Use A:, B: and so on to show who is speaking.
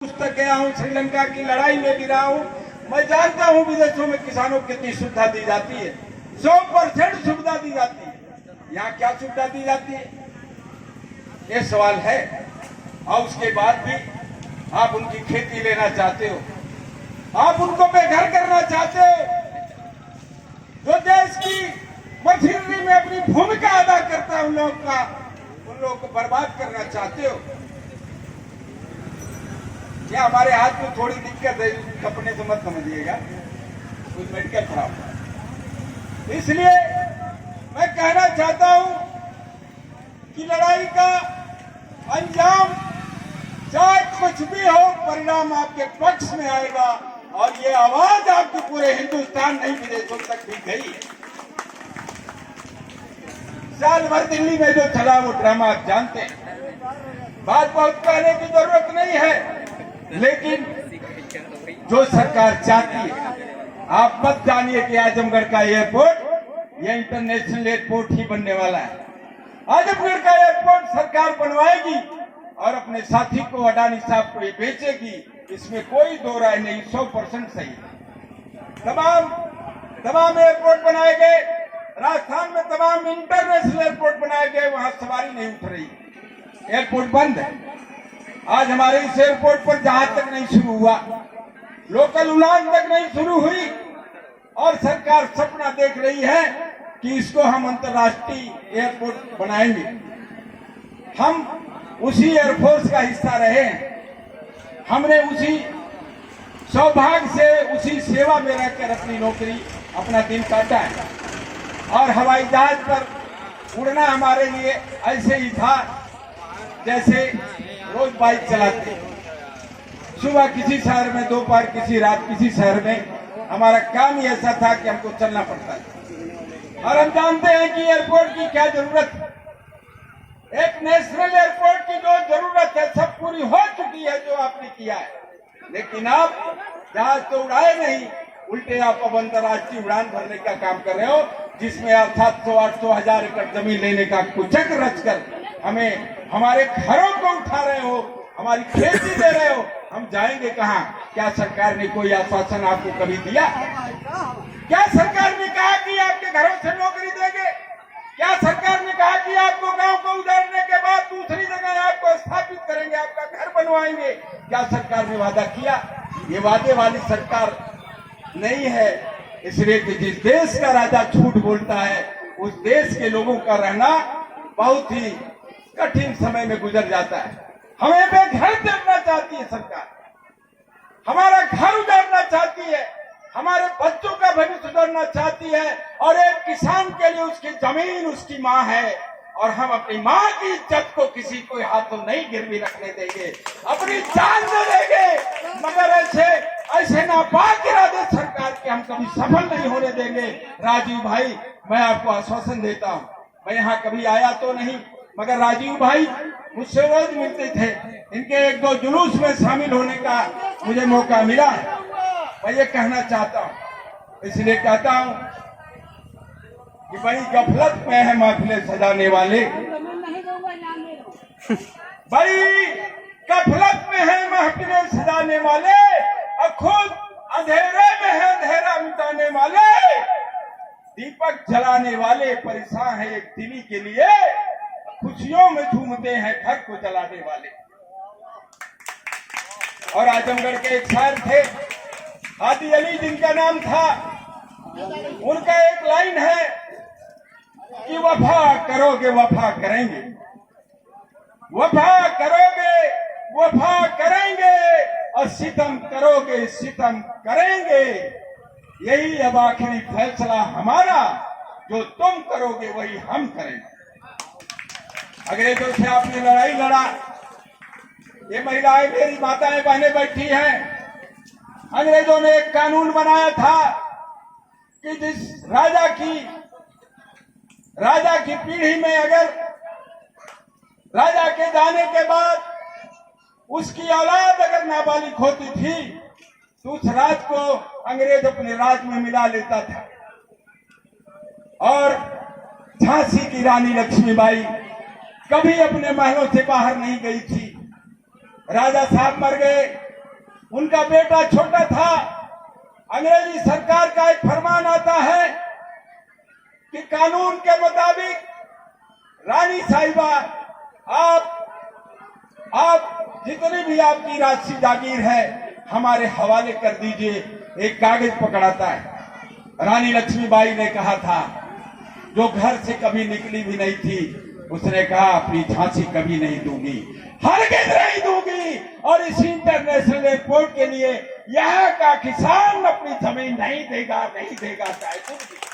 A: तक गया हूँ, श्रीलंका की लड़ाई में भी रहा हूँ। मैं जानता हूँ विदेशों में किसानों को कितनी सुविधा दी जाती है। 100% सुविधा दी जाती है। यहाँ क्या सुविधा दी जाती है, ये सवाल है। और उसके बाद भी आप उनकी खेती लेना चाहते हो, आप उनको बेघर करना चाहते हो। जो देश की मशीनरी में अपनी भूमिका अदा करता है उन लोगों को बर्बाद करना चाहते हो। या हमारे हाथ में थोड़ी दिक्कत है, कपड़े से मत समझिएगा, कुछ मेडिकल खराब है। इसलिए मैं कहना चाहता हूं कि लड़ाई का अंजाम चाहे कुछ भी हो, परिणाम आपके पक्ष में आएगा। और ये आवाज आपकी पूरे हिंदुस्तान नहीं विदेशों तक भी गई है। साल भर दिल्ली में जो चला वो ड्रामा आप जानते हैं। बात बहुत कहने की जरूरत नहीं है, लेकिन जो सरकार चाहती है, आप मत जानिए कि आजमगढ़ का एयरपोर्ट यह इंटरनेशनल एयरपोर्ट ही बनने वाला है। आजमगढ़ का एयरपोर्ट सरकार बनवाएगी और अपने साथी को, अडानी साहब को ये बेचेगी, इसमें कोई दो राय नहीं। 100% सही। तमाम एयरपोर्ट बनाए गए, राजस्थान में तमाम इंटरनेशनल एयरपोर्ट बनाए गए, वहां सवारी नहीं उठ रही, एयरपोर्ट बंद है। आज हमारे इस एयरपोर्ट पर जहाज तक नहीं शुरू हुआ, लोकल उड़ान तक नहीं शुरू हुई, और सरकार सपना देख रही है कि इसको हम अंतर्राष्ट्रीय एयरपोर्ट बनाएंगे। हम उसी एयरफोर्स का हिस्सा रहे हैं, हमने उसी सौभाग्य से, उसी सेवा में रहकर अपनी नौकरी, अपना दिन काटा है। और हवाई जहाज पर उड़ना हमारे लिए ऐसे ही था जैसे रोज बाइक चलाते, सुबह किसी शहर में, दोपहर किसी रात किसी शहर में। हमारा काम ही ऐसा था कि हमको चलना पड़ता है। और हम जानते हैं कि एयरपोर्ट की क्या जरूरत है। एक नेशनल एयरपोर्ट की जो जरूरत है सब पूरी हो चुकी है, जो आपने किया है। लेकिन आप जहाज तो उड़ाए नहीं, उल्टे आप अब अंतर्राष्ट्रीय उड़ान भरने का काम कर रहे हो, जिसमें आप 700-800 हजार एकड़ जमीन लेने का कुचक रचकर हमें, हमारे घरों को उठा रहे हो, हमारी खेती दे रहे हो। हम जाएंगे कहाँ? क्या सरकार ने कोई आश्वासन आपको कभी दिया? क्या सरकार ने कहा कि आपके घरों से नौकरी देंगे? क्या सरकार ने कहा कि आपको गांव को उजाड़ने के बाद दूसरी जगह आपको स्थापित करेंगे, आपका घर बनवाएंगे? क्या सरकार ने वादा किया? ये वादे वाली सरकार नहीं है। इसलिए कि जिस देश का राजा झूठ बोलता है, उस देश के लोगों का रहना बहुत ही कठिन समय में गुजर जाता है। हमें बेघर करना चाहती है सरकार, हमारा घर उजाड़ना चाहती है, हमारे बच्चों का भविष्य सुधारना चाहती है। और एक किसान के लिए उसकी जमीन उसकी माँ है, और हम अपनी माँ की इज्जत को किसी को हाथों नहीं गिरवी रखने देंगे, अपनी जान दे देंगे। मगर ऐसे नापाक इरादे सरकार के हम कभी सफल नहीं होने देंगे। राजीव भाई, मैं आपको आश्वासन देता हूँ, मैं यहाँ कभी आया तो नहीं, मगर राजीव भाई मुझसे रोज मिलते थे। इनके एक दो जुलूस में शामिल होने का मुझे मौका मिला। मैं ये कहना चाहता हूँ, इसलिए कहता हूँ कि बड़ी गफलत में है महफिलें सजाने वाले, बड़ी गफलत में है महफिलें सजाने वाले, और खुद अंधेरे में है अंधेरा मिटाने वाले। दीपक जलाने वाले परेशान है एक दिली के लिए, खुशियों में झूमते हैं घर को जलाने वाले। और आजमगढ़ के एक शायर थे, हादी अली जिनका नाम था, उनका एक लाइन है कि वफा करोगे वफा करेंगे, वफा करोगे वफा करेंगे, और सितम करोगे सितम करेंगे। यही अब आखिरी फैसला हमारा, जो तुम करोगे वही हम करेंगे। अंग्रेजों से आपने लड़ाई लड़ा, ये महिलाएं मेरी माताएं बहनें बैठी हैं। अंग्रेजों ने एक कानून बनाया था कि जिस राजा की पीढ़ी में अगर राजा के जाने के बाद उसकी औलाद अगर नाबालिग होती थी, तो उस राज को अंग्रेज अपने राज में मिला लेता था। और झांसी की रानी लक्ष्मीबाई कभी अपने महलों से बाहर नहीं गई थी। राजा साहब मर गए, उनका बेटा छोटा था। अंग्रेजी सरकार का एक फरमान आता है कि कानून के मुताबिक रानी साहिबा आप जितनी भी आपकी राशि जागीर है हमारे हवाले कर दीजिए। एक कागज पकड़ाता है। रानी लक्ष्मीबाई ने कहा था, जो घर से कभी निकली भी नहीं थी, उसने कहा अपनी झांसी कभी नहीं दूंगी, हरगिज़ नहीं दूंगी। और इस इंटरनेशनल एयरपोर्ट के लिए यहाँ का किसान अपनी जमीन नहीं देगा, नहीं देगा, चाहे कुछ भी।